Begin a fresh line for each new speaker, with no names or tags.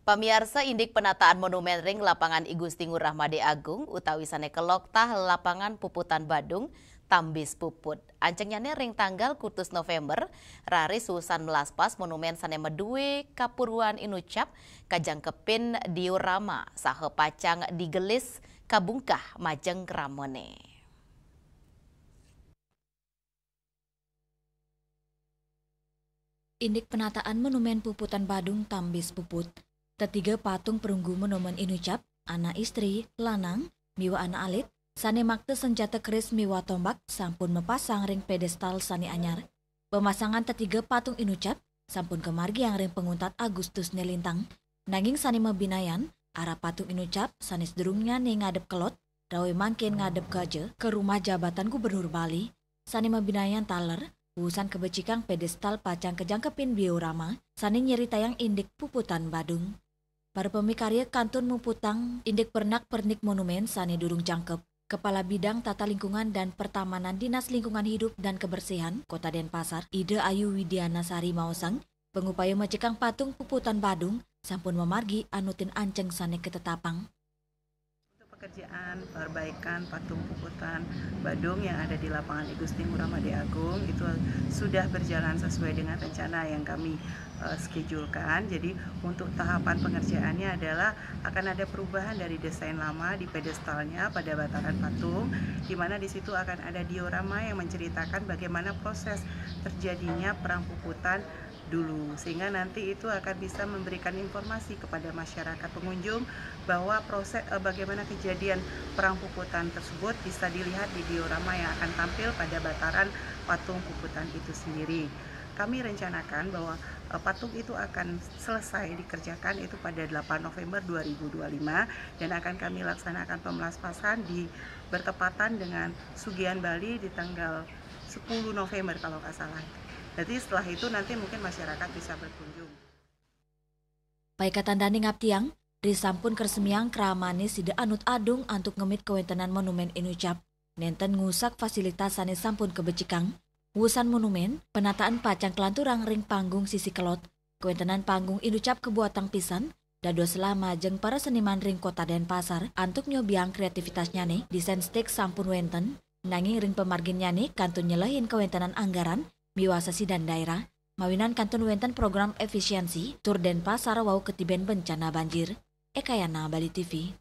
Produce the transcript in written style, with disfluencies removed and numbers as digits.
Pamiarsa indik penataan monumen ring lapangan I Gusti Ngurah Made Agung utawi sanekelok tah lapangan puputan Badung tambis puput. Ancengnyane ring tanggal kutus November rari susan melaspas monumen sane medue kapuruan inucap kajang kepin diorama sahe pacang digelis kabungkah majeng kramone.
Indik penataan monumen puputan Badung tambis puput. Ketiga patung perunggu monumen inucap, anak istri, lanang, miwa anak alit, sane makte senjata keris miwa tombak, sampun mepasang ring pedestal sane anyar. Pemasangan ketiga patung inucap, sampun kemargi yang ring penguntat Agustus Nelintang. Nanging sane mebinayan, arah patung inucap, sanes derungnya nih ngadep kelot, rawe mangkin ngadep gaje ke rumah jabatan Gubernur Bali. Sane mebinayan taler, urusan kebecikang pedestal pacang kejang kepin biorama, sane nyerita yang indik puputan Badung. Para pemikarya kantun muputang indik pernak-pernik monumen sane durung cangkep. Kepala Bidang Tata Lingkungan dan Pertamanan Dinas Lingkungan Hidup dan Kebersihan Kota Denpasar, Ida Ayu Widiana Sari Maosang, pengupaya mencekang patung puputan Badung, sampun memargi anutin anceng sane ketetapang.
Pekerjaan perbaikan patung puputan Badung yang ada di lapangan I Gusti Ngurah Made Agung itu sudah berjalan sesuai dengan rencana yang kami schedule-kan. Jadi untuk tahapan pengerjaannya adalah akan ada perubahan dari desain lama di pedestalnya pada bataran patung, di mana di situ akan ada diorama yang menceritakan bagaimana proses terjadinya perang puputan dulu, sehingga nanti itu akan bisa memberikan informasi kepada masyarakat pengunjung bahwa proses bagaimana kejadian perang puputan tersebut bisa dilihat di diorama yang akan tampil pada bataran patung puputan itu sendiri. Kami rencanakan bahwa patung itu akan selesai dikerjakan itu pada 8 November 2025 dan akan kami laksanakan pemelaspasan di bertepatan dengan Sugihan Bali di tanggal 10 November kalau nggak salah. Jadi setelah itu nanti mungkin masyarakat bisa berkunjung.
Paikatan dani ngaptiang, disampun kersemiang keramane sida anut adung antuk ngemit kewentenan monumen inucap. Nenten ngusak fasilitas sane sampun kebecikang. Wusan monumen, penataan pacang kelanturang ring panggung sisi kelot. Kewentenan panggung inucap kebuatan pisan. Dado selama jeng para seniman ring Kota Denpasar antuk nyobiang kreativitasnya nih. Desain stik sampun wenten. Nanging ring pemarginnya nih kantun nyelehin kewentenan anggaran. Miwasasi dan daerah, mawinan kantun wenten program efisiensi, tur Denpasar wau ketiben bencana banjir. Ekayana Bali TV.